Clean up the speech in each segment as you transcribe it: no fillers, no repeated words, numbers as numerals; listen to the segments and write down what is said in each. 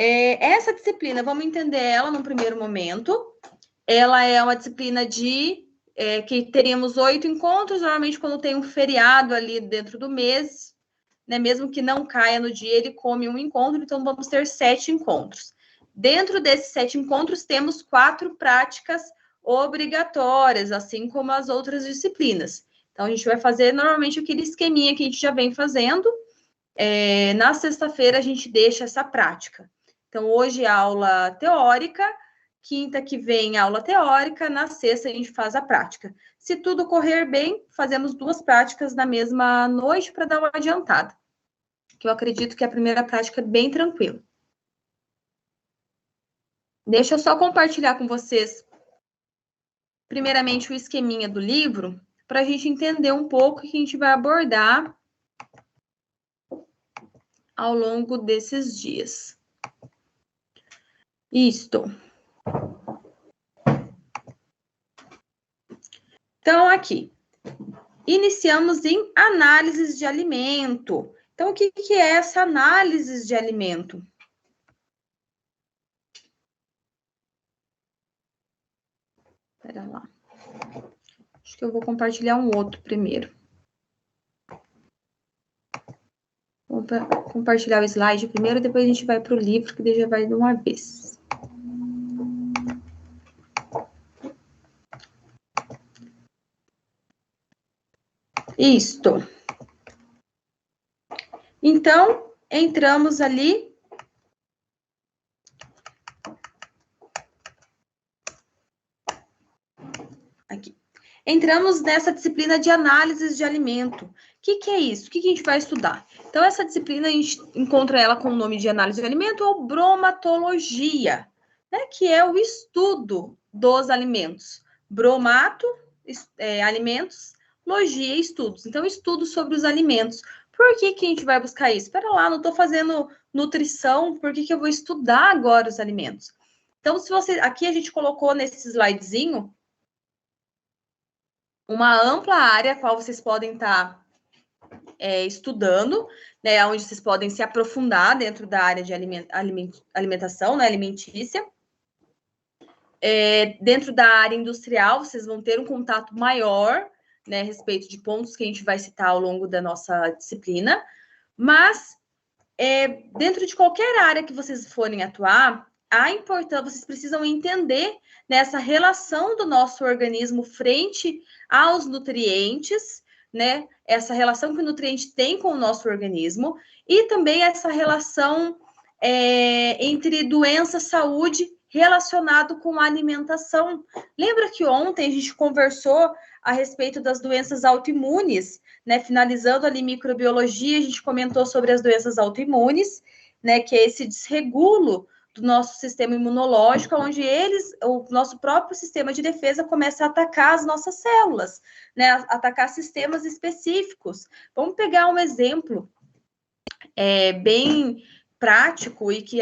Essa disciplina, vamos entender ela num primeiro momento. Ela é uma disciplina que teríamos 8 encontros, normalmente quando tem um feriado ali dentro do mês, né, mesmo que não caia no dia, ele come um encontro, então vamos ter 7 encontros. Dentro desses 7 encontros, temos 4 práticas obrigatórias, assim como as outras disciplinas. Então, a gente vai fazer normalmente aquele esqueminha que a gente já vem fazendo. Na sexta-feira, a gente deixa essa prática. Então, hoje aula teórica, quinta que vem aula teórica, na sexta a gente faz a prática. Se tudo correr bem, fazemos 2 práticas na mesma noite para dar uma adiantada. Que eu acredito que a primeira prática é bem tranquila. Deixa eu só compartilhar com vocês, primeiramente, o esqueminha do livro, para a gente entender um pouco o que a gente vai abordar ao longo desses dias. Isto. Então, aqui, iniciamos em análises de alimento. Então, o que é essa análise de alimento? Espera lá. Acho que eu vou compartilhar um outro primeiro. Vou compartilhar o slide primeiro, depois a gente vai para o livro, que já vai de uma vez. Isto. Então, entramos ali. Aqui. Entramos nessa disciplina de análises de alimento. O que é isso? O que a gente vai estudar? Então, essa disciplina, a gente encontra ela com o nome de análise de alimento ou bromatologia, né? Que é o estudo dos alimentos. Bromato, alimentos, logia, estudos. Então, estudo sobre os alimentos. Por que a gente vai buscar isso? Espera lá, não estou fazendo nutrição, por que eu vou estudar agora os alimentos? Então, se você... Aqui a gente colocou nesse slidezinho uma ampla área a qual vocês podem estar estudando, né, onde vocês podem se aprofundar dentro da área de alimentação, né, alimentícia. Dentro da área industrial, vocês vão ter um contato maior, né, a respeito de pontos que a gente vai citar ao longo da nossa disciplina, mas dentro de qualquer área que vocês forem atuar, vocês precisam entender nessa relação do nosso organismo frente aos nutrientes, né? Essa relação que o nutriente tem com o nosso organismo e também essa relação entre doença, saúde relacionado com a alimentação. Lembra que ontem a gente conversou a respeito das doenças autoimunes, né? Finalizando ali microbiologia, a gente comentou sobre as doenças autoimunes, né? Que é esse desregulo do nosso sistema imunológico, onde o nosso próprio sistema de defesa começa a atacar as nossas células, né? Atacar sistemas específicos. Vamos pegar um exemplo bem prático e que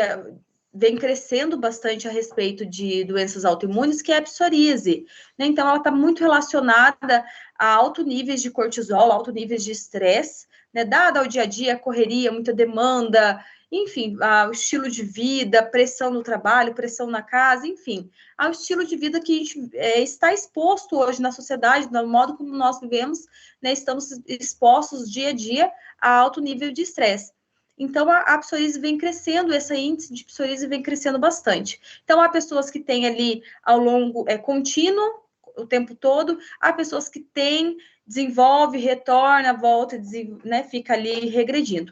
vem crescendo bastante a respeito de doenças autoimunes, que é a psoríase, né? Então, ela está muito relacionada a altos níveis de cortisol, altos níveis de estresse, né? Dada ao dia a dia, correria, muita demanda, enfim, ao estilo de vida, pressão no trabalho, pressão na casa, enfim, ao estilo de vida que a gente está exposto hoje na sociedade, no modo como nós vivemos, né? Estamos expostos dia a dia a alto nível de estresse. Então, a psoríase vem crescendo, esse índice de psoríase vem crescendo bastante. Então, há pessoas que têm ali ao longo, contínuo, o tempo todo, há pessoas que têm, desenvolve, retorna, volta, né, fica ali regredindo.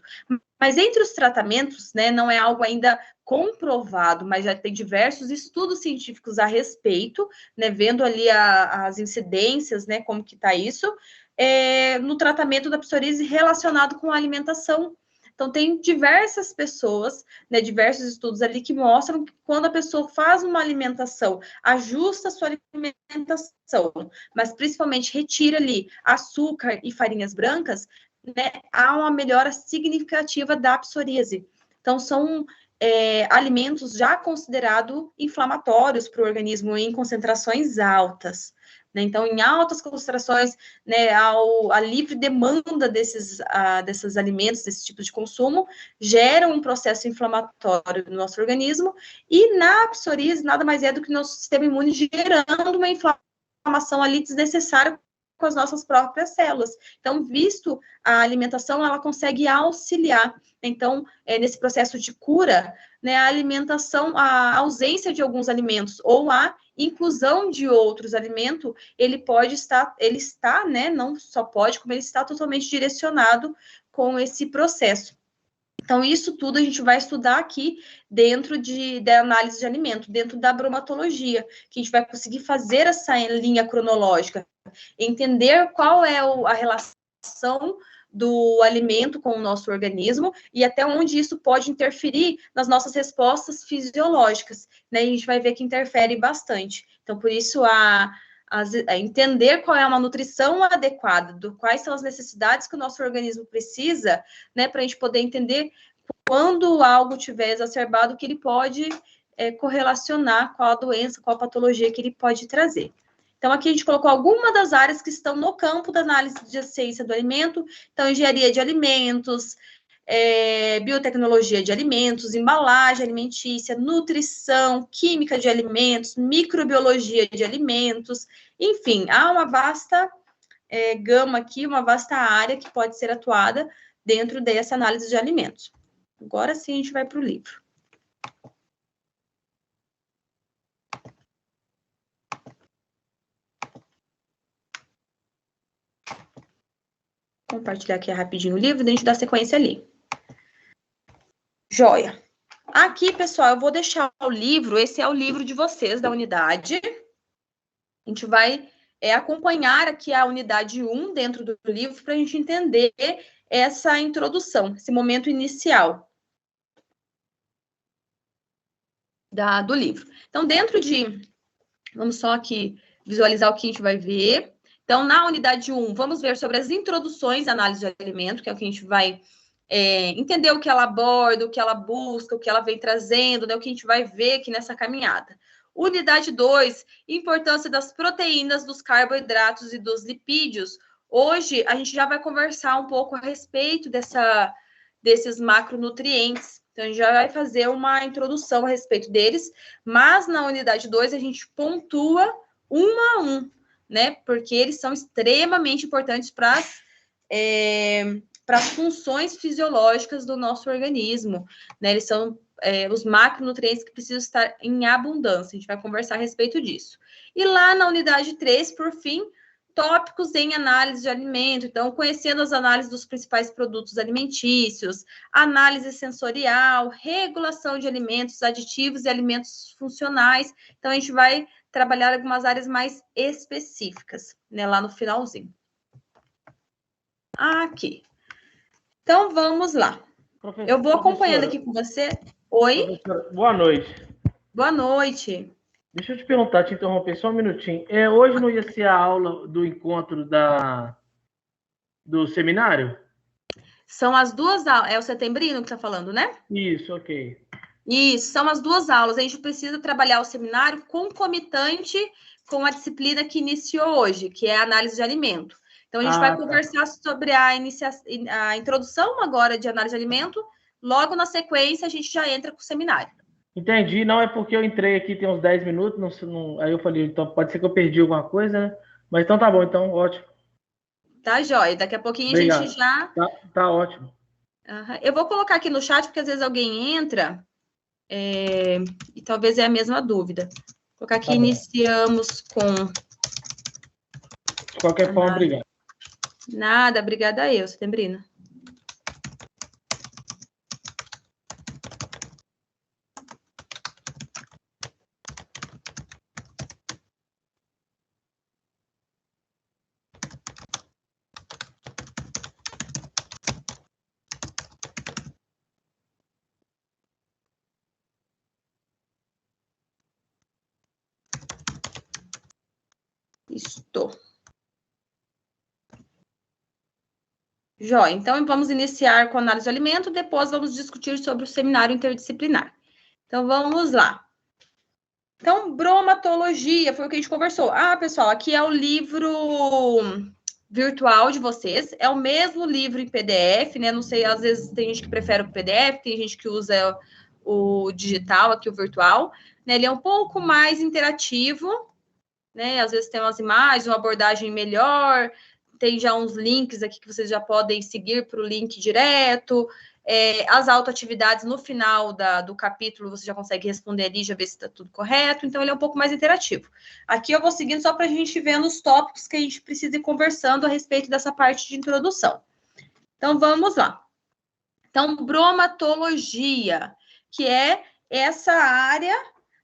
Mas entre os tratamentos, né, não é algo ainda comprovado, mas já tem diversos estudos científicos a respeito, né, vendo ali as incidências, né, como que está isso, no tratamento da psoríase relacionado com a alimentação. Então, tem diversas pessoas, né, diversos estudos ali que mostram que quando a pessoa faz uma alimentação, ajusta a sua alimentação, mas principalmente retira ali açúcar e farinhas brancas, né, há uma melhora significativa da psoríase. Então, são alimentos já considerados inflamatórios para o organismo em concentrações altas. né? Então, em altas concentrações, né, a livre demanda desses alimentos, desse tipo de consumo, gera um processo inflamatório no nosso organismo, e na psoríase nada mais é do que o nosso sistema imune gerando uma inflamação ali desnecessária com as nossas próprias células. Então, visto a alimentação, ela consegue auxiliar. Então, nesse processo de cura, né, a alimentação, a ausência de alguns alimentos ou a inclusão de outros alimentos, ele está, né, não só pode, como ele está totalmente direcionado com esse processo. Então, isso tudo a gente vai estudar aqui dentro da análise de alimento, dentro da bromatologia, que a gente vai conseguir fazer essa linha cronológica, entender qual é a relação do alimento com o nosso organismo e até onde isso pode interferir nas nossas respostas fisiológicas, né? E a gente vai ver que interfere bastante. Então, por isso, entender qual é uma nutrição adequada, quais são as necessidades que o nosso organismo precisa, né? Para a gente poder entender quando algo tiver exacerbado, que ele pode correlacionar com a doença, com a patologia que ele pode trazer. Então, aqui a gente colocou algumas das áreas que estão no campo da análise de ciência do alimento. Então, engenharia de alimentos, biotecnologia de alimentos, embalagem alimentícia, nutrição, química de alimentos, microbiologia de alimentos. Enfim, há uma vasta gama aqui, uma vasta área que pode ser atuada dentro dessa análise de alimentos. Agora sim, a gente vai para o livro. Compartilhar aqui rapidinho o livro, daí a gente dá sequência ali. Joia. Aqui, pessoal, eu vou deixar o livro, esse é o livro de vocês, da unidade. A gente vai acompanhar aqui a unidade 1 dentro do livro para a gente entender essa introdução, esse momento inicial do livro. Então, vamos só aqui visualizar o que a gente vai ver. Então, na unidade 1, vamos ver sobre as introduções à análise de alimento, que é o que a gente vai entender o que ela aborda, o que ela busca, o que ela vem trazendo, né, o que a gente vai ver aqui nessa caminhada. Unidade 2, importância das proteínas, dos carboidratos e dos lipídios. Hoje, a gente já vai conversar um pouco a respeito desses macronutrientes. Então, a gente já vai fazer uma introdução a respeito deles, mas na unidade 2 a gente pontua um a um, né? Porque eles são extremamente importantes para as funções fisiológicas do nosso organismo, né? Eles são os macronutrientes que precisam estar em abundância. A gente vai conversar a respeito disso. E lá na unidade 3, por fim, tópicos em análise de alimento. Então, conhecendo as análises dos principais produtos alimentícios, análise sensorial, regulação de alimentos aditivos e alimentos funcionais. Então, a gente vai trabalhar algumas áreas mais específicas, né, lá no finalzinho. Aqui. Então, vamos lá. Eu vou acompanhando aqui com você. Oi? Boa noite. Boa noite. Deixa eu te perguntar, te interromper só um minutinho. Hoje não ia ser a aula do encontro do seminário? São as duas aulas. É o setembrino que está falando, né? Isso, ok. Isso, são as duas aulas. A gente precisa trabalhar o seminário concomitante com a disciplina que iniciou hoje, que é a análise de alimento. Então, a gente vai conversar sobre a introdução agora de análise de alimento. Logo na sequência, a gente já entra com o seminário. Entendi. Não, é porque eu entrei aqui tem uns 10 minutos, aí eu falei, então pode ser que eu perdi alguma coisa, né? Mas então tá bom, então ótimo. Tá, joia. Daqui a pouquinho Obrigado. A gente já... Tá ótimo. Eu vou colocar aqui no chat, porque às vezes alguém entra e talvez é a mesma dúvida. Vou colocar aqui, iniciamos com... De qualquer forma, obrigado. Nada, obrigada a eu, Setembrina. Estou. Jóia, então vamos iniciar com a análise do alimento, depois vamos discutir sobre o seminário interdisciplinar. Então, vamos lá. Então, bromatologia, foi o que a gente conversou. Ah, pessoal, aqui é o livro virtual de vocês, é o mesmo livro em PDF, né? Não sei, às vezes tem gente que prefere o PDF, tem gente que usa o digital, aqui o virtual, né? Ele é um pouco mais interativo, né? Às vezes tem umas imagens, uma abordagem melhor, tem já uns links aqui que vocês já podem seguir para o link direto. As autoatividades no final do capítulo você já consegue responder ali, já ver se está tudo correto, então ele é um pouco mais interativo. Aqui eu vou seguindo só para a gente ver nos tópicos que a gente precisa ir conversando a respeito dessa parte de introdução. Então vamos lá. Então, bromatologia, que é essa área,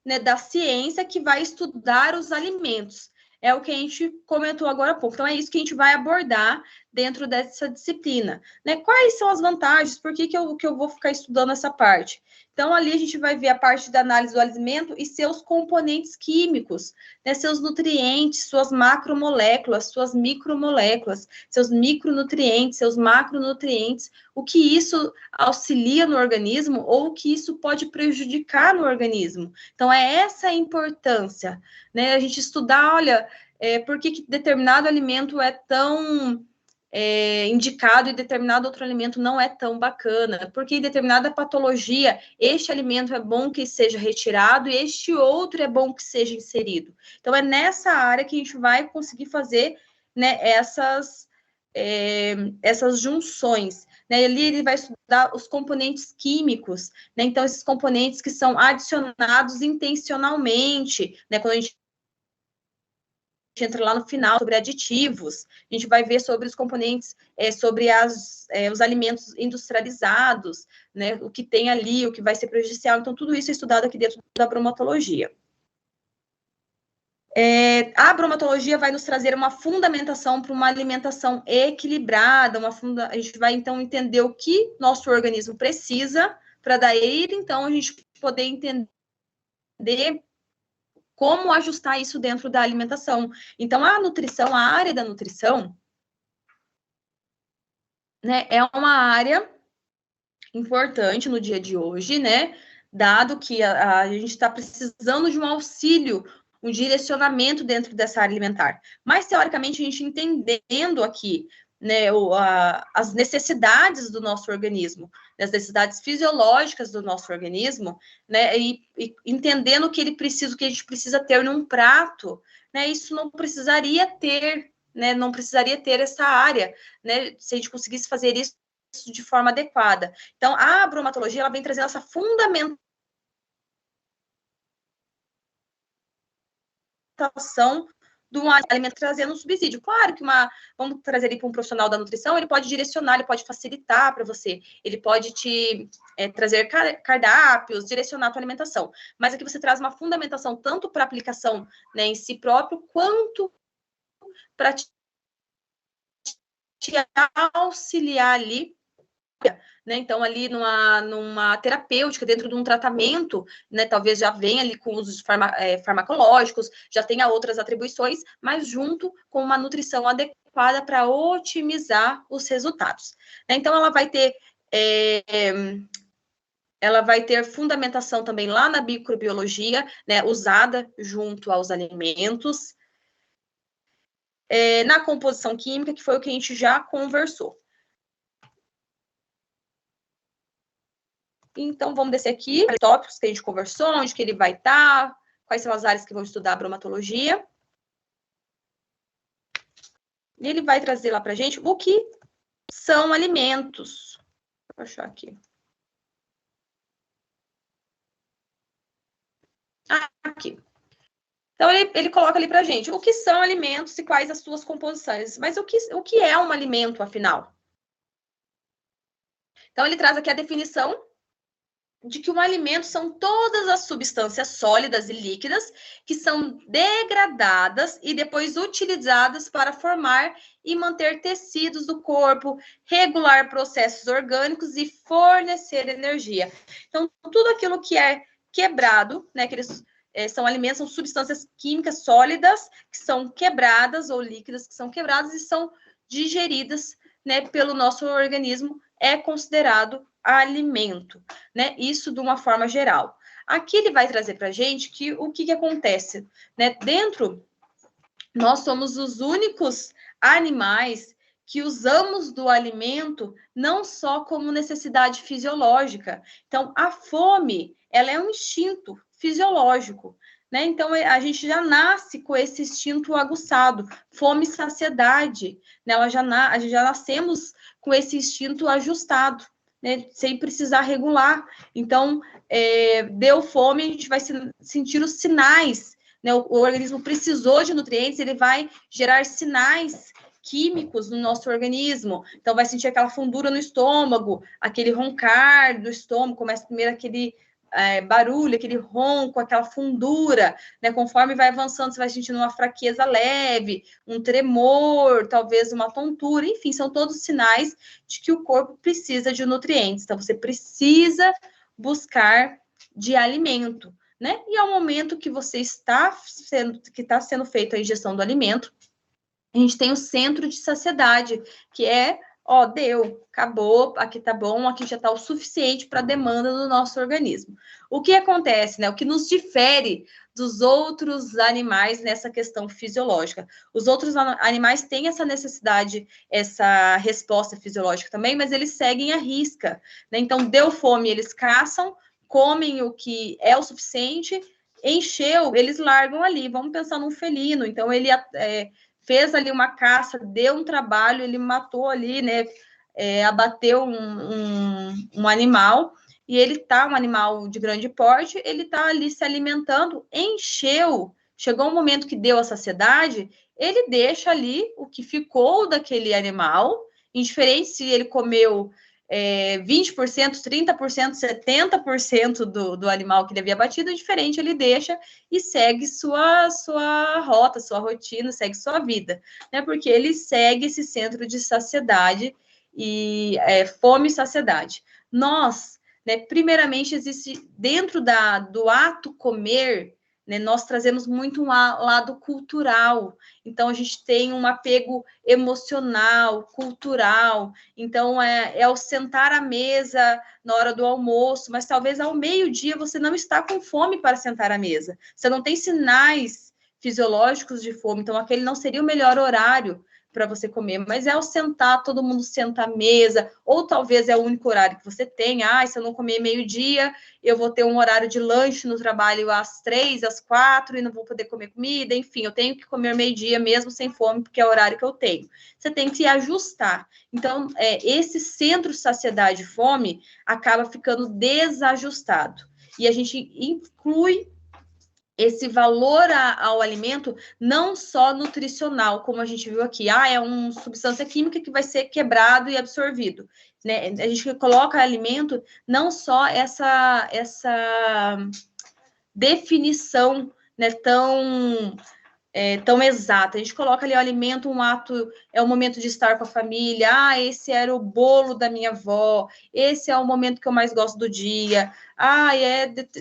né, da ciência que vai estudar os alimentos. É o que a gente comentou agora há pouco. Então, é isso que a gente vai abordar dentro dessa disciplina. Né? Quais são as vantagens? Por que eu vou ficar estudando essa parte? Então, ali a gente vai ver a parte da análise do alimento e seus componentes químicos, né? Seus nutrientes, suas macromoléculas, suas micromoléculas, seus micronutrientes, seus macronutrientes, o que isso auxilia no organismo ou o que isso pode prejudicar no organismo. Então, é essa a importância, né? A gente estudar, olha, por que determinado alimento é tão indicado e determinado outro alimento não é tão bacana, porque em determinada patologia, este alimento é bom que seja retirado e este outro é bom que seja inserido. Então, é nessa área que a gente vai conseguir fazer, né, essas junções. Né? Ali ele vai estudar os componentes químicos, né? Então, esses componentes que são adicionados intencionalmente, né? Quando a gente entra lá no final sobre aditivos, a gente vai ver sobre os componentes, sobre os alimentos industrializados, né? O que tem ali, o que vai ser prejudicial. Então, tudo isso é estudado aqui dentro da bromatologia. A bromatologia vai nos trazer uma fundamentação para uma alimentação equilibrada, a gente vai, então, entender o que nosso organismo precisa, para daí, então, a gente poder entender como ajustar isso dentro da alimentação. Então, a área da nutrição, né, é uma área importante no dia de hoje, né, dado que a gente está precisando de um auxílio, um direcionamento dentro dessa área alimentar. Mas, teoricamente, a gente entendendo aqui, né, as necessidades do nosso organismo, as necessidades fisiológicas do nosso organismo, né, e entendendo o que a gente precisa ter num prato, né, isso não precisaria ter, né, não precisaria ter essa área, né, se a gente conseguisse fazer isso de forma adequada. Então, a bromatologia, ela vem trazendo essa fundamentação do alimento, trazendo um subsídio. Claro que vamos trazer ele para um profissional da nutrição, ele pode direcionar, ele pode facilitar para você, ele pode te trazer cardápios, direcionar a tua alimentação. Mas aqui você traz uma fundamentação tanto para aplicação, né, em si próprio, quanto para te auxiliar ali, né? Então, ali numa terapêutica, dentro de um tratamento, né? Talvez já venha ali com usos farmacológicos, já tenha outras atribuições, mas junto com uma nutrição adequada para otimizar os resultados. Né? Então, ela vai ter fundamentação também lá na microbiologia, né? Usada junto aos alimentos, na composição química, que foi o que a gente já conversou. Então, vamos descer aqui, os tópicos que a gente conversou, onde que ele vai estar, quais são as áreas que vão estudar a bromatologia. E ele vai trazer lá para a gente o que são alimentos. Vou achar aqui. Aqui. Então, ele coloca ali para a gente o que são alimentos e quais as suas composições. Mas o que é um alimento, afinal? Então, ele traz aqui a definição de que um alimento são todas as substâncias sólidas e líquidas que são degradadas e depois utilizadas para formar e manter tecidos do corpo, regular processos orgânicos e fornecer energia. Então, tudo aquilo que é quebrado, né, que eles são alimentos, são substâncias químicas sólidas que são quebradas ou líquidas que são quebradas e são digeridas, né, pelo nosso organismo, é considerado alimento, né? Isso de uma forma geral. Aqui ele vai trazer para a gente que o que acontece, né? Nós somos os únicos animais que usamos do alimento não só como necessidade fisiológica. Então, a fome, ela é um instinto fisiológico, né? Então, a gente já nasce com esse instinto aguçado, fome e saciedade, né? A gente já nascemos com esse instinto ajustado, né? Sem precisar regular. Então, deu fome, a gente vai sentir os sinais, né? O organismo precisou de nutrientes, ele vai gerar sinais químicos no nosso organismo. Então, vai sentir aquela fundura no estômago, aquele roncar do estômago, começa primeiro aquele barulho, aquele ronco, aquela fundura, né? Conforme vai avançando, você vai sentindo uma fraqueza leve, um tremor, talvez uma tontura, enfim, são todos sinais de que o corpo precisa de nutrientes. Então, você precisa buscar de alimento, né? E ao momento que você está sendo feita a ingestão do alimento, a gente tem o centro de saciedade, que é, deu, acabou, aqui tá bom, aqui já tá o suficiente para a demanda do nosso organismo. O que acontece, né? O que nos difere dos outros animais nessa questão fisiológica. Os outros animais têm essa necessidade, essa resposta fisiológica também, mas eles seguem a risca, né? Então, deu fome, eles caçam, comem o que é o suficiente, encheu, eles largam ali. Vamos pensar num felino. Então, ele fez ali uma caça, deu um trabalho, ele matou ali, né? Abateu um animal, e ele tá, um animal de grande porte, ele tá ali se alimentando, encheu, chegou um momento que deu a saciedade, ele deixa ali o que ficou daquele animal, indiferente se ele comeu 20%, 30%, 70% do animal que ele havia batido, diferente ele deixa e segue sua rota, sua rotina, segue sua vida, né? Porque ele segue esse centro de saciedade e fome e saciedade. Nós, né, primeiramente, existe dentro do ato comer, né, nós trazemos muito um lado cultural. Então, a gente tem um apego emocional, cultural. Então, é o sentar à mesa na hora do almoço, mas talvez ao meio-dia você não está com fome para sentar à mesa. Você não tem sinais fisiológicos de fome, então aquele não seria o melhor horário para você comer, mas é o sentar, todo mundo senta à mesa, ou talvez é o único horário que você tem. Se eu não comer meio-dia, eu vou ter um horário de lanche no trabalho às 3, às 4, e não vou poder comer comida, enfim, eu tenho que comer meio-dia mesmo sem fome, porque é o horário que eu tenho. Você tem que ajustar. Então, esse centro saciedade e fome acaba ficando desajustado. E a gente inclui esse valor ao alimento, não só nutricional, como a gente viu aqui, é uma substância química que vai ser quebrado e absorvido, né? A gente coloca alimento não só essa definição, né, tão exata. A gente coloca ali o alimento, um ato, é o momento de estar com a família. Esse era o bolo da minha avó. Esse é o momento que eu mais gosto do dia.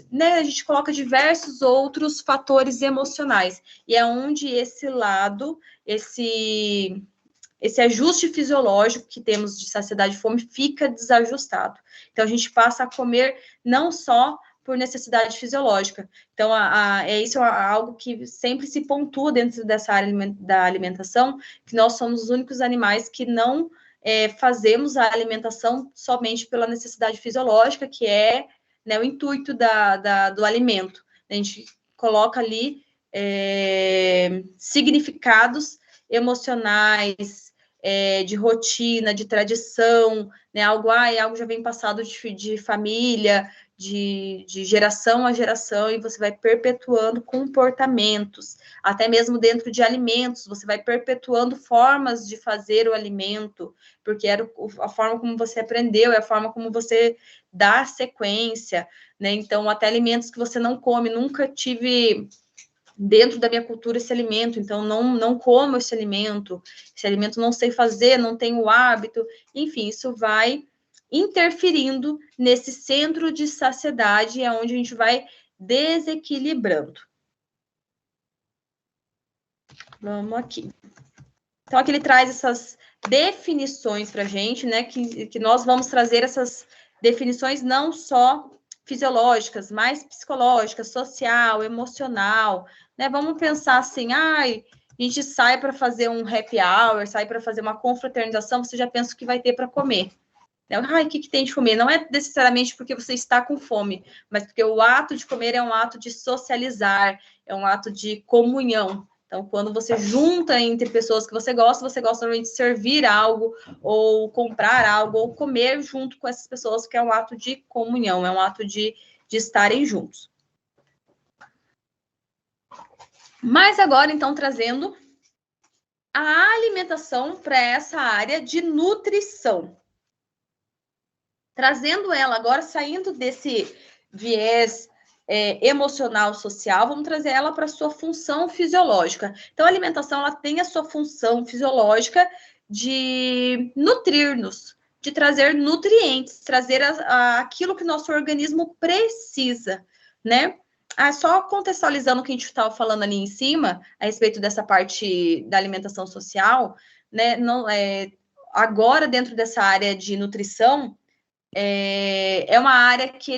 Né? A gente coloca diversos outros fatores emocionais. E é onde esse lado, esse ajuste fisiológico que temos de saciedade e fome fica desajustado. Então, a gente passa a comer não só por necessidade fisiológica. Então, isso é algo que sempre se pontua dentro dessa área da alimentação, que nós somos os únicos animais que não fazemos a alimentação somente pela necessidade fisiológica, que é, né, o intuito do alimento. A gente coloca ali significados emocionais, de rotina, de tradição, né? Algo já vem passado de família, de geração a geração, e você vai perpetuando comportamentos, até mesmo dentro de alimentos, você vai perpetuando formas de fazer o alimento, porque era a forma como você aprendeu, é a forma como você dá sequência, né? Então, até alimentos que você não come, nunca tive dentro da minha cultura esse alimento, então não como esse alimento não sei fazer, não tenho o hábito, enfim, isso vai interferindo nesse centro de saciedade, é onde a gente vai desequilibrando. Vamos aqui. Então, aqui ele traz definições para a gente, né? Que nós vamos trazer essas definições não só fisiológicas, mas psicológicas, social, emocional, né? Vamos pensar assim, ai, a gente sai para fazer um happy hour, sai para fazer uma confraternização, você já pensa o que vai ter para comer. Ai, o que tem de comer? Não é necessariamente porque você está com fome, mas porque o ato de comer é um ato de socializar, é um ato de comunhão. Então, quando você junta entre pessoas que você gosta normalmente de servir algo, ou comprar algo, ou comer junto com essas pessoas, que é um ato de comunhão, é um ato de estarem juntos. Mas agora, então, trazendo a alimentação para essa área de nutrição. Trazendo ela agora, saindo desse viés emocional, social, vamos trazer ela para a sua função fisiológica. Então, a alimentação, ela tem a sua função fisiológica de nutrir-nos, de trazer nutrientes, trazer aquilo que nosso organismo precisa, né? Só contextualizando o que a gente estava falando ali em cima, a respeito dessa parte da alimentação social, né? Não, agora, dentro dessa área de nutrição, é uma área que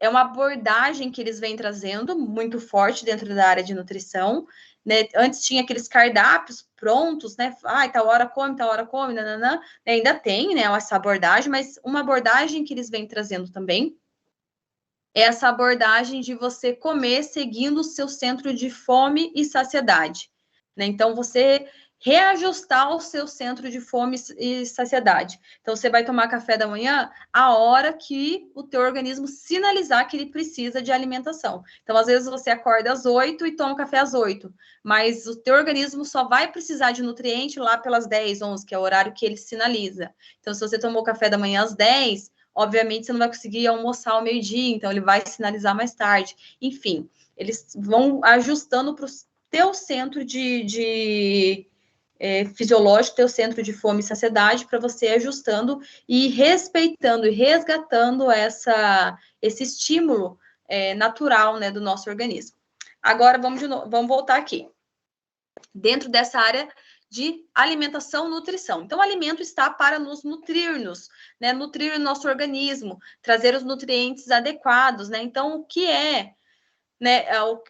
é uma abordagem que eles vêm trazendo muito forte dentro da área de nutrição, né? Antes tinha aqueles cardápios prontos, né? Tal hora come, nananã. Ainda tem, né, essa abordagem, mas uma abordagem que eles vêm trazendo também é essa abordagem de você comer seguindo o seu centro de fome e saciedade, né? Então, você reajustar o seu centro de fome e saciedade. Então, você vai tomar café da manhã a hora que o teu organismo sinalizar que ele precisa de alimentação. Então, às vezes, você acorda às 8 e toma café às 8, mas o teu organismo só vai precisar de nutriente lá pelas 10, 11, que é o horário que ele sinaliza. Então, se você tomou café da manhã às 10, obviamente, você não vai conseguir almoçar ao meio-dia, então ele vai sinalizar mais tarde. Enfim, eles vão ajustando para o teu centro fisiológico, teu centro de fome e saciedade, para você ajustando e respeitando e resgatando esse estímulo natural, né, do nosso organismo. Agora, vamos voltar aqui. Dentro dessa área de alimentação e nutrição. Então, o alimento está para nos nutrir-nos, né? Nutrir o nosso organismo, trazer os nutrientes adequados, né? Então, o que é, né?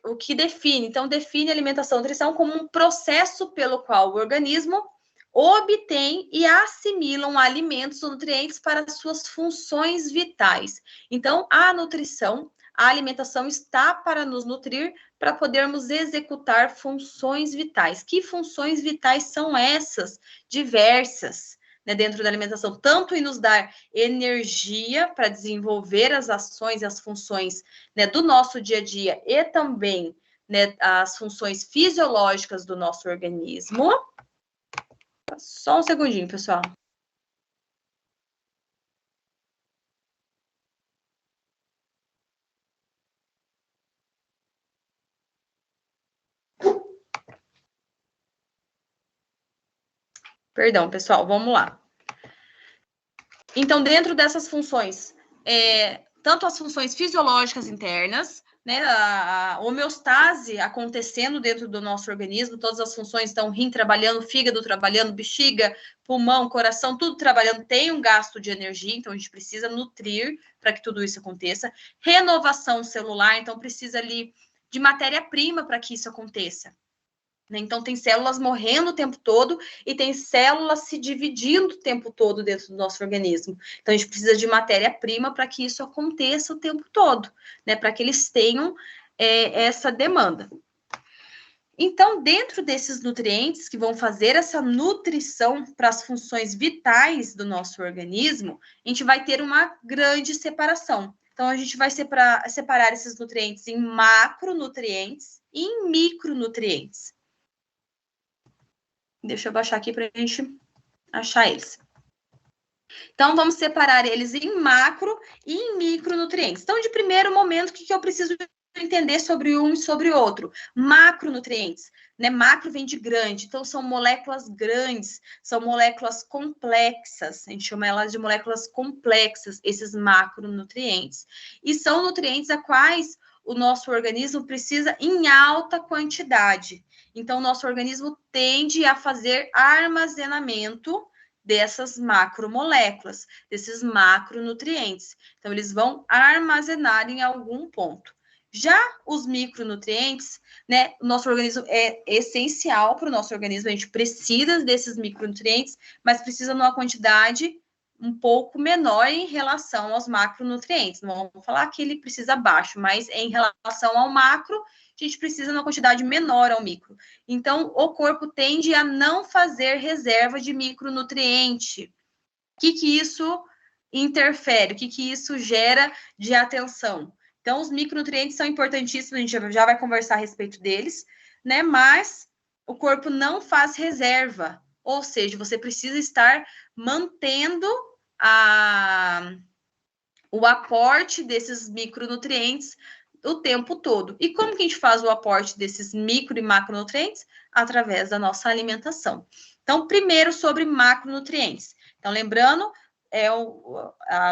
O que define? Então, define alimentação e nutrição como um processo pelo qual o organismo obtém e assimilam alimentos ou nutrientes para suas funções vitais. Então, a nutrição, a alimentação está para nos nutrir, para podermos executar funções vitais. Que funções vitais são essas? Diversas, né, dentro da alimentação, tanto em nos dar energia para desenvolver as ações e as funções, né, do nosso dia a dia e também, né, as funções fisiológicas do nosso organismo. Só um segundinho, pessoal. Perdão, pessoal, vamos lá. Então, dentro dessas funções, tanto as funções fisiológicas internas, né, a homeostase acontecendo dentro do nosso organismo, todas as funções estão rim trabalhando, fígado trabalhando, bexiga, pulmão, coração, tudo trabalhando, tem um gasto de energia, então a gente precisa nutrir para que tudo isso aconteça. Renovação celular, então precisa ali de matéria-prima para que isso aconteça. Então, tem células morrendo o tempo todo e tem células se dividindo o tempo todo dentro do nosso organismo. Então, a gente precisa de matéria-prima para que isso aconteça o tempo todo, né? Para que eles tenham essa demanda. Então, dentro desses nutrientes que vão fazer essa nutrição para as funções vitais do nosso organismo, a gente vai ter uma grande separação. Então, a gente vai separar esses nutrientes em macronutrientes e em micronutrientes. Deixa eu baixar aqui para a gente achar eles. Então, vamos separar eles em macro e em micronutrientes. Então, de primeiro momento, o que eu preciso entender sobre um e sobre o outro? Macronutrientes, né? Macro vem de grande, então são moléculas grandes, são moléculas complexas, a gente chama elas de moléculas complexas, esses macronutrientes. E são nutrientes a quais o nosso organismo precisa em alta quantidade. Então, o nosso organismo tende a fazer armazenamento dessas macromoléculas, desses macronutrientes. Então, eles vão armazenar em algum ponto. Já os micronutrientes, né, o nosso organismo é essencial para o nosso organismo, a gente precisa desses micronutrientes, mas precisa numa quantidade um pouco menor em relação aos macronutrientes. Não vamos falar que ele precisa baixo, mas em relação ao macro, a gente precisa numa quantidade menor ao micro. Então, o corpo tende a não fazer reserva de micronutriente. O que isso interfere? O que isso gera de atenção? Então, os micronutrientes são importantíssimos, a gente já vai conversar a respeito deles, né? Mas o corpo não faz reserva, ou seja, você precisa estar mantendo o aporte desses micronutrientes o tempo todo. E como que a gente faz o aporte desses micro e macronutrientes? Através da nossa alimentação. Então, primeiro sobre macronutrientes. Então, lembrando,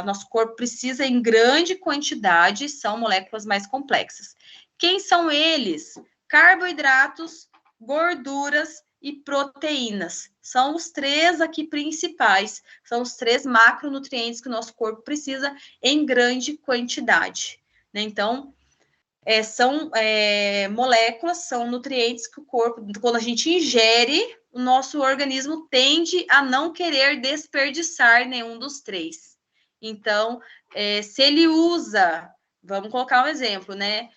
nosso corpo precisa em grande quantidade, são moléculas mais complexas. Quem são eles? Carboidratos, gorduras e proteínas. São os três aqui principais, são os três macronutrientes que o nosso corpo precisa em grande quantidade, né? Então, são moléculas, são nutrientes que o corpo, quando a gente ingere, o nosso organismo tende a não querer desperdiçar nenhum dos três. Então, se ele usa, vamos colocar um exemplo, né?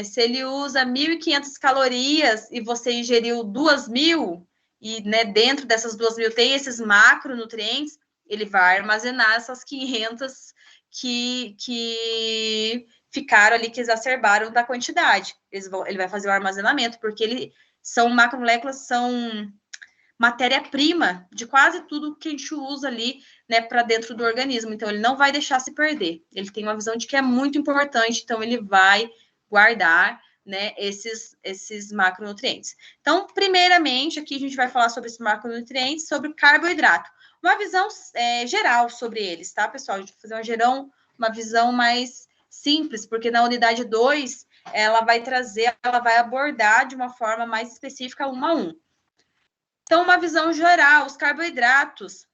Se ele usa 1.500 calorias e você ingeriu 2.000, e né, dentro dessas 2.000 tem esses macronutrientes, ele vai armazenar essas 500 que ficaram ali, que exacerbaram da quantidade. Ele vai fazer o armazenamento, porque são macromoléculas, são matéria-prima de quase tudo que a gente usa ali, né, para dentro do organismo. Então, ele não vai deixar se perder. Ele tem uma visão de que é muito importante, então ele vai guardar, né, esses macronutrientes. Então, primeiramente, aqui a gente vai falar sobre esses macronutrientes, sobre carboidrato. Uma visão geral sobre eles, tá, pessoal? A gente vai fazer uma visão mais simples, porque na unidade 2, ela vai abordar de uma forma mais específica, 1 a 1. Então, uma visão geral, os carboidratos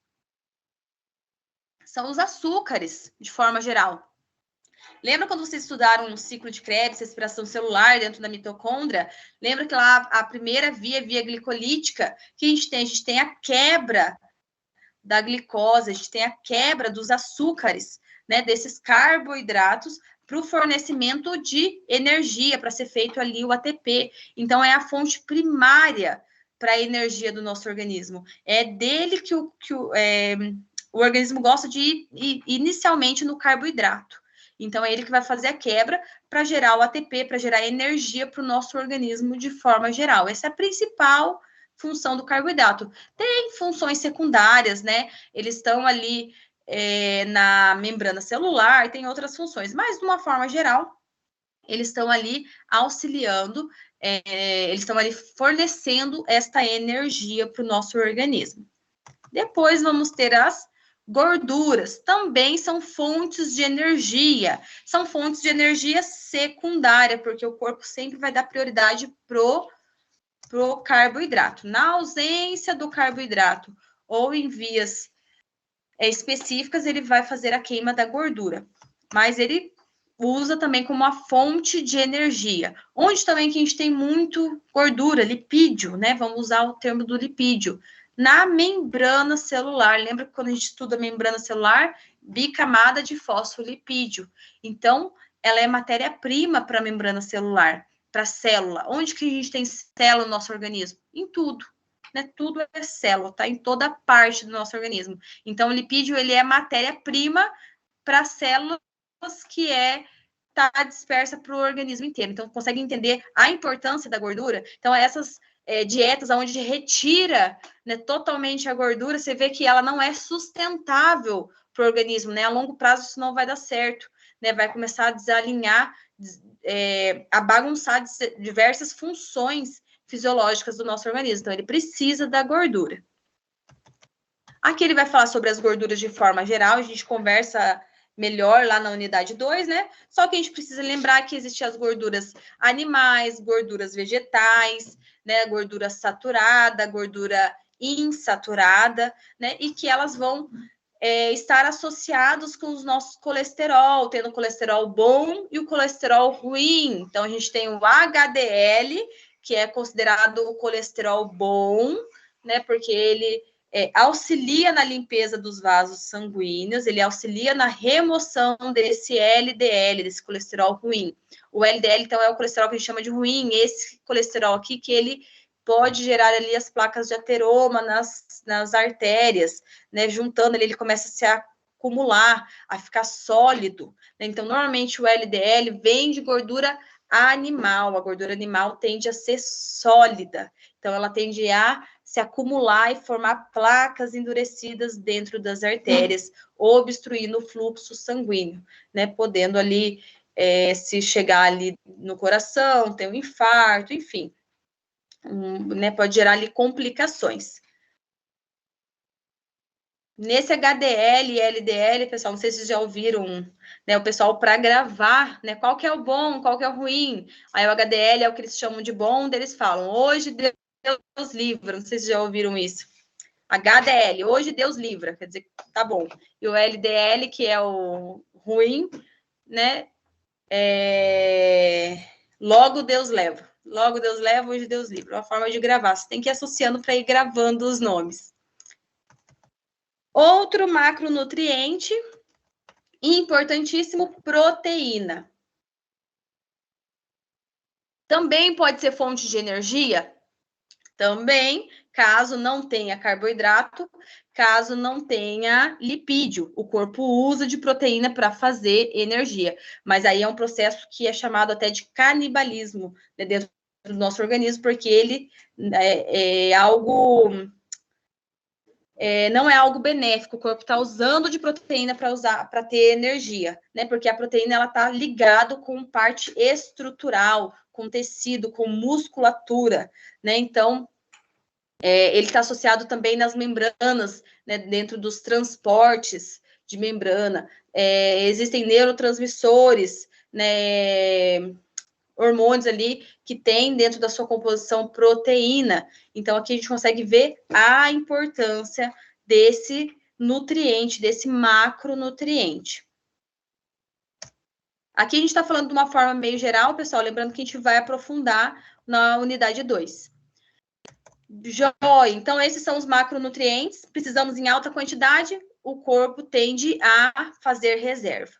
são os açúcares, de forma geral. Lembra quando vocês estudaram um ciclo de Krebs, respiração celular dentro da mitocôndria? Lembra que lá a primeira via glicolítica, que a gente tem a quebra da glicose, a gente tem a quebra dos açúcares, né, desses carboidratos, para o fornecimento de energia, para ser feito ali o ATP. Então, é a fonte primária para a energia do nosso organismo. É dele que o organismo gosta de ir inicialmente no carboidrato. Então, é ele que vai fazer a quebra para gerar o ATP, para gerar energia para o nosso organismo de forma geral. Essa é a principal função do carboidrato. Tem funções secundárias, né? Eles estão ali na membrana celular, tem outras funções, mas de uma forma geral, eles estão ali auxiliando, eles estão ali fornecendo esta energia para o nosso organismo. Depois vamos ter as gorduras, também são fontes de energia, são fontes de energia secundária, porque o corpo sempre vai dar prioridade pro carboidrato. Na ausência do carboidrato ou em vias específicas, ele vai fazer a queima da gordura, mas ele usa também como uma fonte de energia. Onde também que a gente tem muito gordura, lipídio, né? Vamos usar o termo do lipídio. Na membrana celular, lembra que quando a gente estuda a membrana celular, bicamada de fosfolipídio. Então, ela é matéria-prima para a membrana celular, para a célula. Onde que a gente tem célula no nosso organismo? Em tudo. Né? Tudo é célula, tá? Em toda parte do nosso organismo. Então, o lipídio, ele é matéria-prima para células que está dispersa para o organismo inteiro. Então, consegue entender a importância da gordura? Então, essas dietas onde retira, né, totalmente a gordura, você vê que ela não é sustentável para o organismo, né? A longo prazo isso não vai dar certo, né? Vai começar a desalinhar, a bagunçar diversas funções fisiológicas do nosso organismo. Então, ele precisa da gordura. Aqui ele vai falar sobre as gorduras de forma geral, a gente conversa melhor lá na unidade 2, né? Só que a gente precisa lembrar que existem as gorduras animais, gorduras vegetais, né? Gordura saturada, gordura insaturada, né? E que elas vão estar associados com os nossos colesterol, tendo o colesterol bom e o colesterol ruim. Então, a gente tem o HDL, que é considerado o colesterol bom, né? Porque ele auxilia na limpeza dos vasos sanguíneos, ele auxilia na remoção desse LDL, desse colesterol ruim. O LDL, então, é o colesterol que a gente chama de ruim, esse colesterol aqui que ele pode gerar ali as placas de ateroma nas artérias, né? Juntando ele começa a se acumular, a ficar sólido, né? Então, normalmente o LDL vem de gordura animal, a gordura animal tende a ser sólida, então ela tende a se acumular e formar placas endurecidas dentro das artérias, obstruindo o fluxo sanguíneo, né? Podendo ali, se chegar ali no coração, ter um infarto, enfim, né? Pode gerar ali complicações. Nesse HDL e LDL, pessoal, não sei se vocês já ouviram, né, o pessoal para gravar, né, qual que é o bom, qual que é o ruim. Aí o HDL é o que eles chamam de bom, eles falam, hoje Deus livra, não sei se já ouviram isso. HDL, hoje Deus livra, quer dizer, tá bom. E o LDL, que é o ruim, né, logo Deus leva. Logo Deus leva, hoje Deus livra. Uma forma de gravar, você tem que ir associando para ir gravando os nomes. Outro macronutriente importantíssimo, proteína. Também pode ser fonte de energia? Também, caso não tenha carboidrato, caso não tenha lipídio. O corpo usa de proteína para fazer energia. Mas aí é um processo que é chamado até de canibalismo, né, dentro do nosso organismo, porque ele é algo... não é algo benéfico, o corpo está usando de proteína para ter energia, né? Porque a proteína ela está ligada com parte estrutural, com tecido, com musculatura, né? Então, ele está associado também nas membranas, né? Dentro dos transportes de membrana. Existem neurotransmissores, né? Hormônios ali que tem dentro da sua composição proteína. Então, aqui a gente consegue ver a importância desse nutriente, desse macronutriente. Aqui a gente está falando de uma forma meio geral, pessoal, lembrando que a gente vai aprofundar na unidade 2. Joia, então esses são os macronutrientes, precisamos em alta quantidade, o corpo tende a fazer reserva.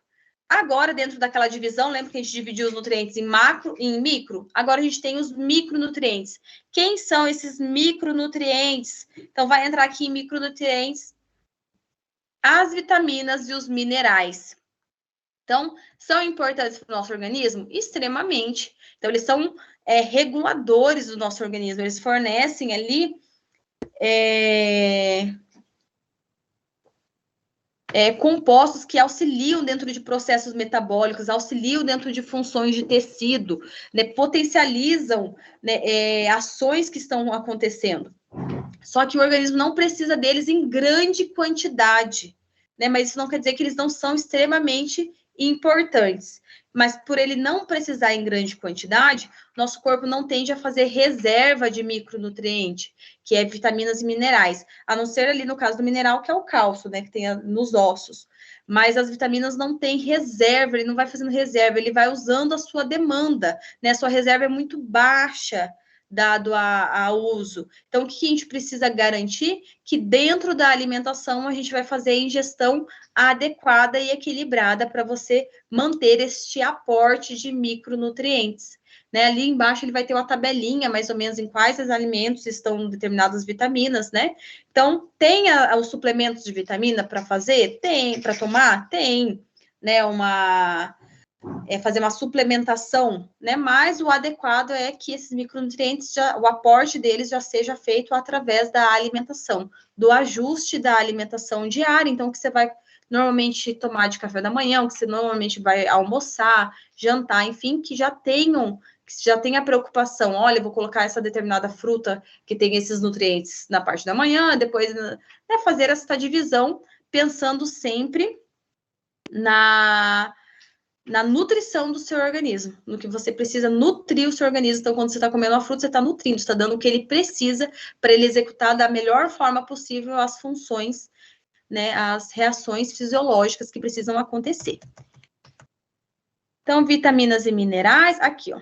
Agora, dentro daquela divisão, lembra que a gente dividiu os nutrientes em macro e em micro? Agora a gente tem os micronutrientes. Quem são esses micronutrientes? Então, vai entrar aqui em micronutrientes as vitaminas e os minerais. Então, são importantes para o nosso organismo? Extremamente. Então, eles são reguladores do nosso organismo. Eles fornecem ali... compostos que auxiliam dentro de processos metabólicos, auxiliam dentro de funções de tecido, né, potencializam, né, ações que estão acontecendo. Só que o organismo não precisa deles em grande quantidade, né, mas isso não quer dizer que eles não são extremamente importantes. Mas por ele não precisar em grande quantidade, nosso corpo não tende a fazer reserva de micronutriente, que é vitaminas e minerais, a não ser ali no caso do mineral, que é o cálcio, né, que tem nos ossos. Mas as vitaminas não têm reserva, ele não vai fazendo reserva, ele vai usando a sua demanda, né? A sua reserva é muito baixa, dado a uso. Então, o que a gente precisa garantir? Que dentro da alimentação a gente vai fazer a ingestão adequada e equilibrada para você manter este aporte de micronutrientes. Né? Ali embaixo ele vai ter uma tabelinha, mais ou menos, em quais alimentos estão determinadas vitaminas, né? Então, tem os suplementos de vitamina para fazer? Tem. Para tomar? Tem. Né? Fazer uma suplementação, né? Mas o adequado é que esses micronutrientes, o aporte deles já seja feito através da alimentação, do ajuste da alimentação diária. Então, que você vai normalmente tomar de café da manhã, o que você normalmente vai almoçar, jantar, enfim, que já tenha a preocupação, olha, eu vou colocar essa determinada fruta que tem esses nutrientes na parte da manhã, depois, né, fazer essa divisão, pensando sempre na nutrição do seu organismo, no que você precisa nutrir o seu organismo. Então, quando você está comendo uma fruta, você está nutrindo, você está dando o que ele precisa para ele executar da melhor forma possível as funções, né, as reações fisiológicas que precisam acontecer. Então, vitaminas e minerais, aqui, ó.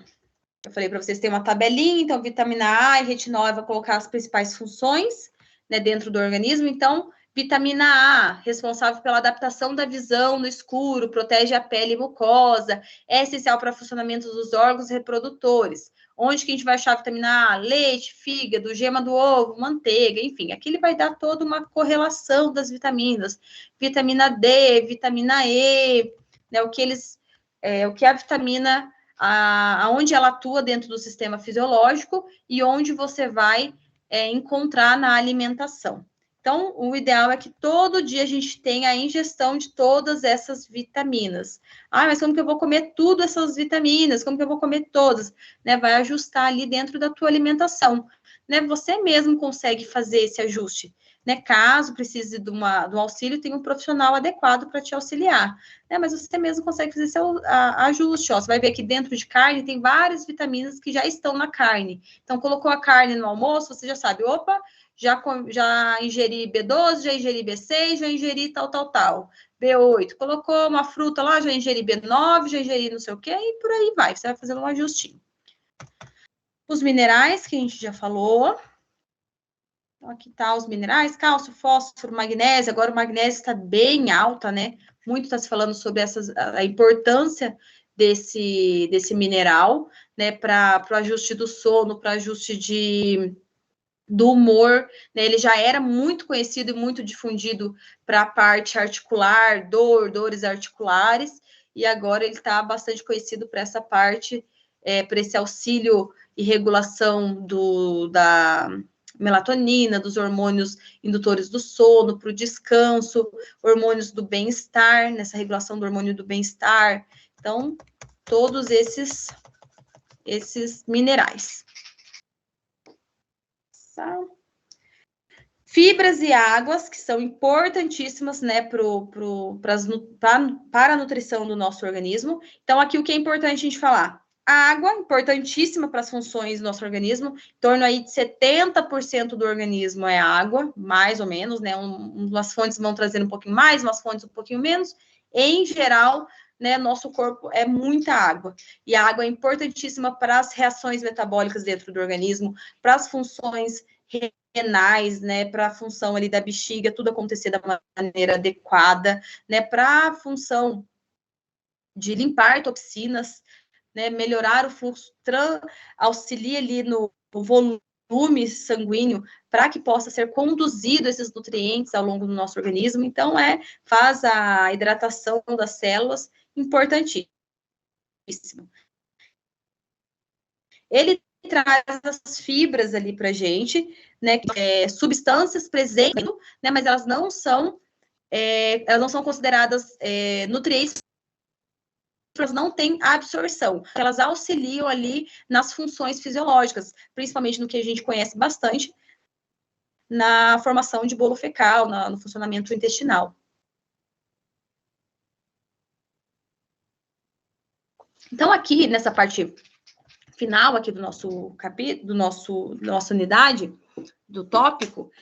Eu falei para vocês, tem uma tabelinha, então, vitamina A e retinol, eu vou colocar as principais funções, né, dentro do organismo. Então, vitamina A, responsável pela adaptação da visão no escuro, protege a pele e mucosa, é essencial para o funcionamento dos órgãos reprodutores. Onde que a gente vai achar a vitamina A? Leite, fígado, gema do ovo, manteiga, enfim. Aqui ele vai dar toda uma correlação das vitaminas. Vitamina D, vitamina E, né, o que a vitamina, aonde ela atua dentro do sistema fisiológico e onde você vai encontrar na alimentação. Então, o ideal é que todo dia a gente tenha a ingestão de todas essas vitaminas. Ah, mas como que eu vou comer tudo essas vitaminas? Como que eu vou comer todas? Né, vai ajustar ali dentro da tua alimentação. Né, você mesmo consegue fazer esse ajuste. Né, caso precise de um auxílio, tem um profissional adequado para te auxiliar. Né, mas você mesmo consegue fazer seu ajuste. Ó. Você vai ver que dentro de carne tem várias vitaminas que já estão na carne. Então, colocou a carne no almoço, você já sabe, opa, já ingeri B12, já ingeri B6, já ingeri tal. B8, colocou uma fruta lá, já ingeri B9, já ingeri não sei o quê, e por aí vai. Você vai fazendo um ajustinho. Os minerais, que a gente já falou. Então, aqui tá os minerais, cálcio, fósforo, magnésio. Agora o magnésio está bem alta, né? Muito está se falando sobre a importância desse mineral, né? Para o ajuste do sono, para ajuste do humor, né? Ele já era muito conhecido e muito difundido para a parte articular, dores articulares, e agora ele está bastante conhecido para essa parte, para esse auxílio e regulação da melatonina, dos hormônios indutores do sono, para o descanso, hormônios do bem-estar, nessa regulação do hormônio do bem-estar. Então, todos esses minerais. Fibras e águas, que são importantíssimas, né, para a nutrição do nosso organismo. Então, aqui o que é importante a gente falar? A água, importantíssima para as funções do nosso organismo, em torno aí de 70% do organismo é água, mais ou menos, né, umas fontes vão trazendo um pouquinho mais, umas fontes um pouquinho menos. Em geral, né, nosso corpo é muita água. E a água é importantíssima para as reações metabólicas dentro do organismo, para as funções renais, né, para a função ali da bexiga, tudo acontecer da maneira adequada, né, para a função de limpar toxinas, né, melhorar o fluxo, auxilia ali no volume sanguíneo para que possa ser conduzido esses nutrientes ao longo do nosso organismo. Então, faz a hidratação das células importantíssimo. Ele traz as fibras ali para a gente, né, substâncias presentes, né, mas elas não são consideradas nutrientes, elas não têm absorção, elas auxiliam ali nas funções fisiológicas, principalmente no que a gente conhece bastante, na formação de bolo fecal, no funcionamento intestinal. Então, aqui, nessa parte final aqui do nosso capítulo, nossa unidade, do tópico,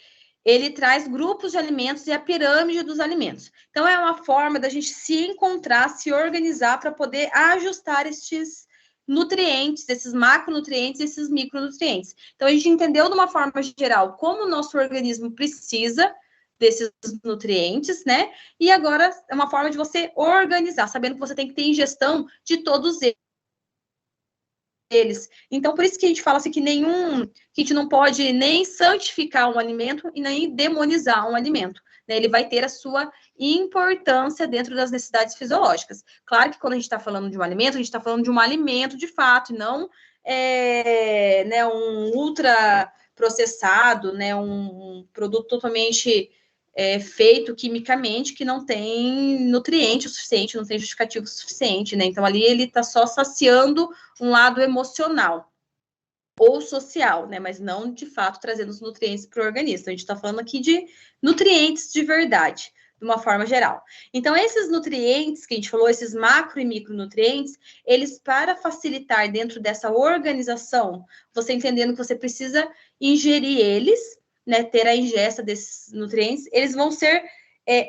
ele traz grupos de alimentos e a pirâmide dos alimentos. Então, é uma forma da gente se encontrar, se organizar para poder ajustar estes nutrientes, esses macronutrientes, esses micronutrientes. Então, a gente entendeu de uma forma geral como o nosso organismo precisa desses nutrientes, né? E agora é uma forma de você organizar, sabendo que você tem que ter ingestão de todos eles. Então, por isso que a gente fala assim que a gente não pode nem santificar um alimento e nem demonizar um alimento. Né? Ele vai ter a sua importância dentro das necessidades fisiológicas. Claro que quando a gente está falando de um alimento, a gente está falando de um alimento de fato, e não né, um ultra processado, né, um produto totalmente feito quimicamente, que não tem nutriente o suficiente, não tem justificativo suficiente, né? Então, ali ele está só saciando um lado emocional ou social, né? Mas não, de fato, trazendo os nutrientes para o organismo. A gente está falando aqui de nutrientes de verdade. de uma forma geral. Então, esses nutrientes que a gente falou, esses macro e micronutrientes, eles, para facilitar dentro dessa organização, você entendendo que você precisa ingerir eles, né, ter a ingesta desses nutrientes, eles vão ser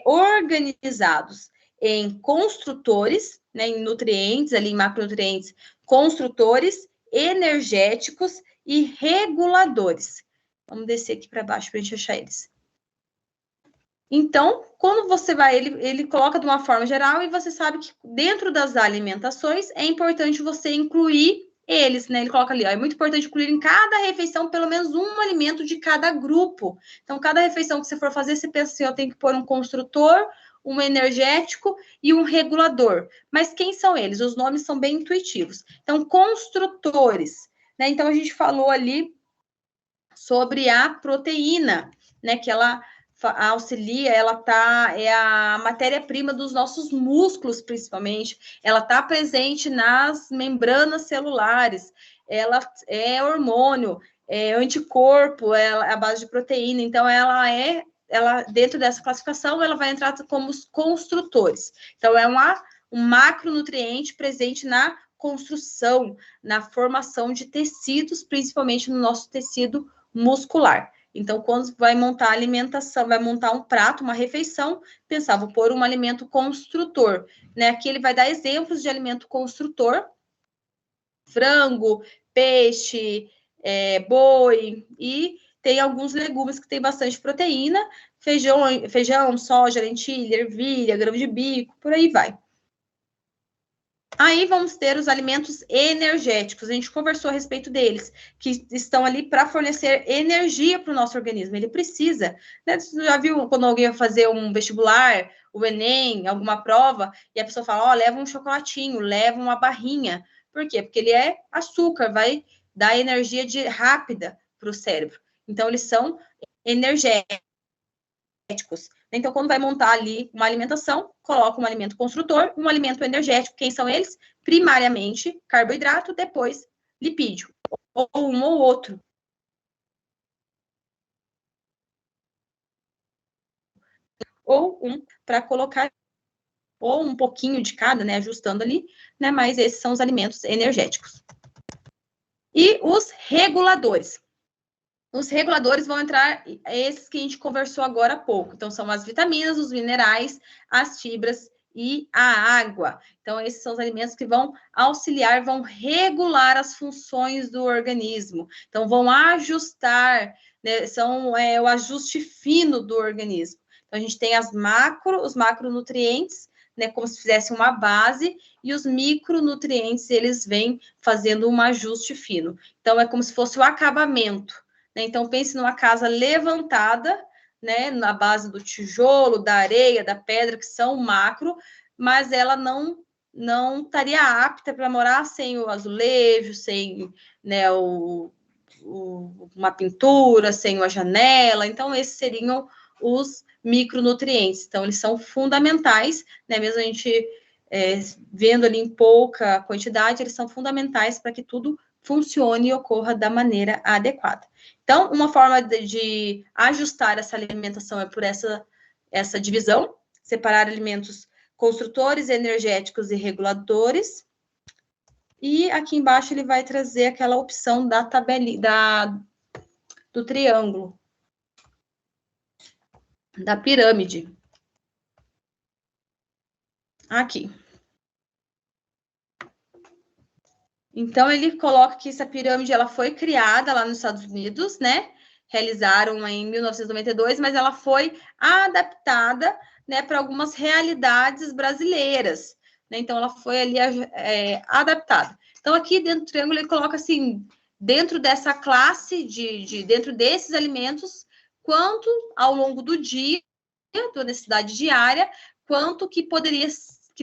organizados em construtores, né, em nutrientes, ali em macronutrientes, construtores, energéticos e reguladores. Vamos descer aqui para baixo para a gente achar eles. Então, quando você vai, ele coloca de uma forma geral e você sabe que dentro das alimentações é importante você incluir eles, né? Ele coloca ali, ó, é muito importante incluir em cada refeição pelo menos um alimento de cada grupo. Então, cada refeição que você for fazer, você pensa assim, eu tenho que pôr um construtor, um energético e um regulador. Mas quem são eles? Os nomes são bem intuitivos. Então, construtores, né? Então, a gente falou ali sobre a proteína, né? Que ela auxilia, é a matéria-prima dos nossos músculos, principalmente. Ela está presente nas membranas celulares. Ela é hormônio, é anticorpo, é a base de proteína. Então, ela dentro dessa classificação, ela vai entrar como os construtores. Então, é um macronutriente presente na construção, na formação de tecidos, principalmente no nosso tecido muscular. Então, quando vai montar a alimentação, vai montar um prato, uma refeição, pensar, vou pôr um alimento construtor, né? Aqui ele vai dar exemplos de alimento construtor: frango, peixe, boi, e tem alguns legumes que tem bastante proteína, feijão, soja, lentilha, ervilha, grão de bico, por aí vai. Aí vamos ter os alimentos energéticos. A gente conversou a respeito deles, que estão ali para fornecer energia para o nosso organismo. Ele precisa, né? Você já viu quando alguém vai fazer um vestibular, o Enem, alguma prova, e a pessoa fala, leva um chocolatinho, leva uma barrinha. Por quê? Porque ele é açúcar, vai dar energia rápida para o cérebro. Então, eles são energéticos. Então, quando vai montar ali uma alimentação, coloca um alimento construtor, um alimento energético. Quem são eles? Primariamente, carboidrato, depois lipídio, ou um ou outro. Ou um para colocar, ou um pouquinho de cada, né, ajustando ali, né, mas esses são os alimentos energéticos. E os reguladores. Os reguladores vão entrar, esses que a gente conversou agora há pouco. Então, são as vitaminas, os minerais, as fibras e a água. Então, esses são os alimentos que vão auxiliar, vão regular as funções do organismo. Então, vão ajustar, né, são o ajuste fino do organismo. Então, a gente tem os macronutrientes, né, como se fizesse uma base, e os micronutrientes, eles vêm fazendo um ajuste fino. Então, é como se fosse o acabamento. Então, pense numa casa levantada, né, na base do tijolo, da areia, da pedra, que são macro, mas ela não estaria apta para morar sem o azulejo, sem, né, uma pintura, sem uma janela. Então, esses seriam os micronutrientes. Então, eles são fundamentais, né, mesmo a gente vendo ali em pouca quantidade, eles são fundamentais para que tudo funcione e ocorra da maneira adequada. Então, uma forma de ajustar essa alimentação é por essa divisão, separar alimentos construtores, energéticos e reguladores. E aqui embaixo ele vai trazer aquela opção da tabela do triângulo, da pirâmide. Aqui. Então, ele coloca que essa pirâmide ela foi criada lá nos Estados Unidos, né? Realizaram em 1992, mas ela foi adaptada, né, para algumas realidades brasileiras, né? Então, ela foi ali adaptada. Então, aqui dentro do triângulo, ele coloca assim, dentro dessa classe, dentro desses alimentos, quanto ao longo do dia, da necessidade diária, quanto que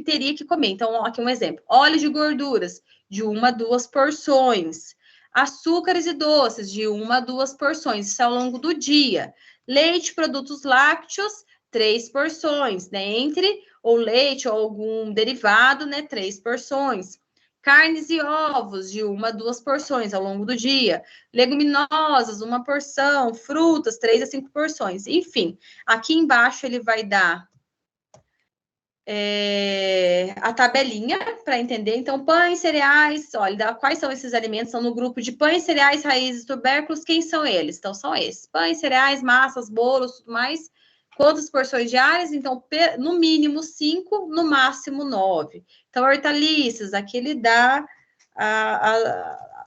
teria que comer. Então, aqui um exemplo. Óleo de gorduras, de 1 a 2 porções. Açúcares e doces, de 1 a 2 porções. Isso é ao longo do dia. Leite, produtos lácteos, 3 porções, né? Entre ou leite ou algum derivado, né? 3 porções. Carnes e ovos, de 1 a 2 porções ao longo do dia. Leguminosas, 1 porção. Frutas, 3 a 5 porções. Enfim, aqui embaixo ele vai dar a tabelinha para entender. Então, pães, cereais, olha, quais são esses alimentos? São no grupo de pães, cereais, raízes, tubérculos. Quem são eles? Então, são esses: pães, cereais, massas, bolos, tudo mais. Quantas porções diárias? Então, no mínimo 5, no máximo 9. Então, hortaliças, aqui ele dá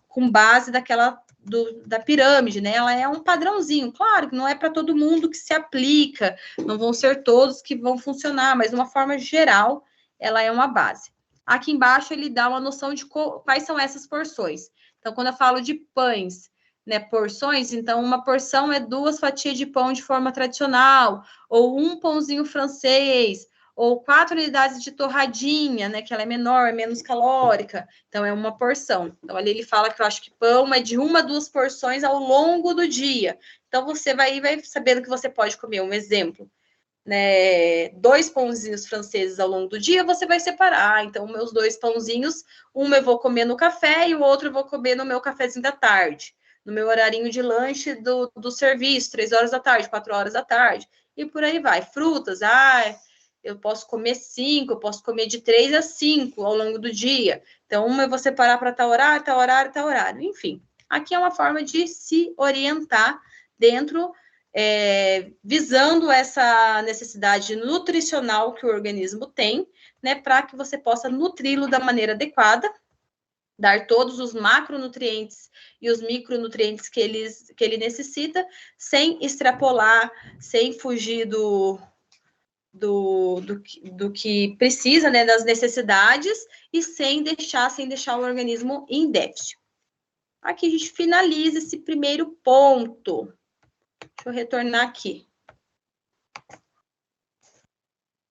com base da pirâmide, né? Ela é um padrãozinho, claro que não é para todo mundo que se aplica, não vão ser todos que vão funcionar, mas de uma forma geral, ela é uma base. Aqui embaixo ele dá uma noção de quais são essas porções. Então, quando eu falo de pães, né, porções, então uma porção é 2 fatias de pão de forma tradicional, ou um pãozinho francês, ou 4 unidades de torradinha, né, que ela é menor, é menos calórica, então é uma porção. Então ali ele fala que eu acho que pão é de 1 a 2 porções ao longo do dia. Então você vai sabendo que você pode comer, um exemplo, né, 2 pãozinhos franceses ao longo do dia, você vai separar. Então meus 2 pãozinhos, um eu vou comer no café e o outro eu vou comer no meu cafezinho da tarde, no meu horarinho de lanche do serviço, 3 horas da tarde, 4 horas da tarde, e por aí vai. Frutas, eu posso comer 5, eu posso comer de 3 a 5 ao longo do dia. Então, uma eu vou separar para tal horário, tal horário, tal horário. Enfim, aqui é uma forma de se orientar dentro, visando essa necessidade nutricional que o organismo tem, né, para que você possa nutri-lo da maneira adequada, dar todos os macronutrientes e os micronutrientes que ele necessita, sem extrapolar, sem fugir do que precisa, né, das necessidades, e sem deixar o organismo em déficit. Aqui a gente finaliza esse primeiro ponto. Deixa eu retornar aqui.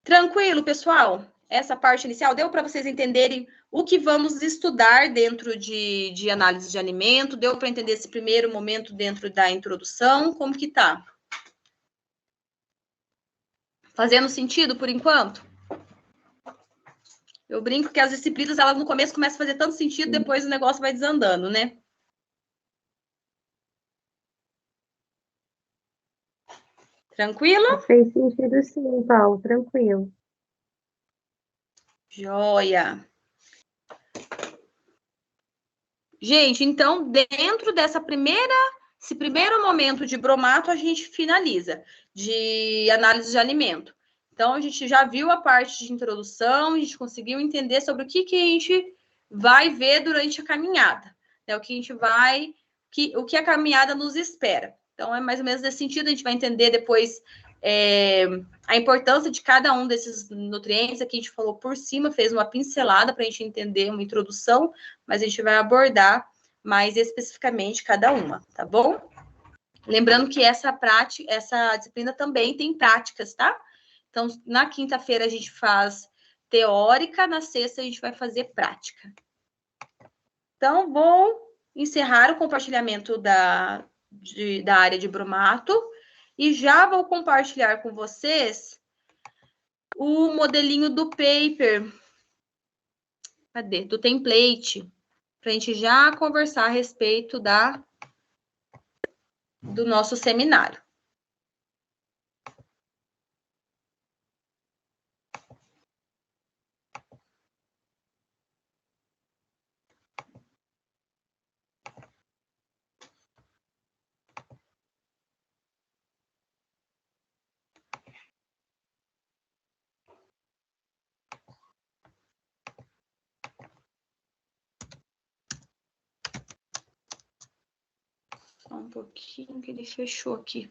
Tranquilo, pessoal? Essa parte inicial deu para vocês entenderem o que vamos estudar dentro de análise de alimento? Deu para entender esse primeiro momento dentro da introdução? Como que tá? Fazendo sentido por enquanto? Eu brinco que as disciplinas, elas no começo começam a fazer tanto sentido, depois o negócio vai desandando, né? Tranquilo? Fez sentido sim, Paulo, tranquilo. Joia. Gente, então, dentro esse primeiro momento de bromato, a gente finaliza de análise de alimento. Então, a gente já viu a parte de introdução, a gente conseguiu entender sobre o que a gente vai ver durante a caminhada, né? O que a caminhada nos espera. Então, é mais ou menos nesse sentido, a gente vai entender depois a importância de cada um desses nutrientes. Aqui a gente falou por cima, fez uma pincelada para a gente entender uma introdução, mas a gente vai abordar mais especificamente cada uma, tá bom? Lembrando que essa disciplina também tem práticas, tá? Então, na quinta-feira a gente faz teórica, na sexta a gente vai fazer prática. Então, vou encerrar o compartilhamento da área de bromato e já vou compartilhar com vocês o modelinho do paper. Cadê? Do template, para a gente já conversar a respeito do nosso seminário. Só um pouquinho que ele fechou aqui.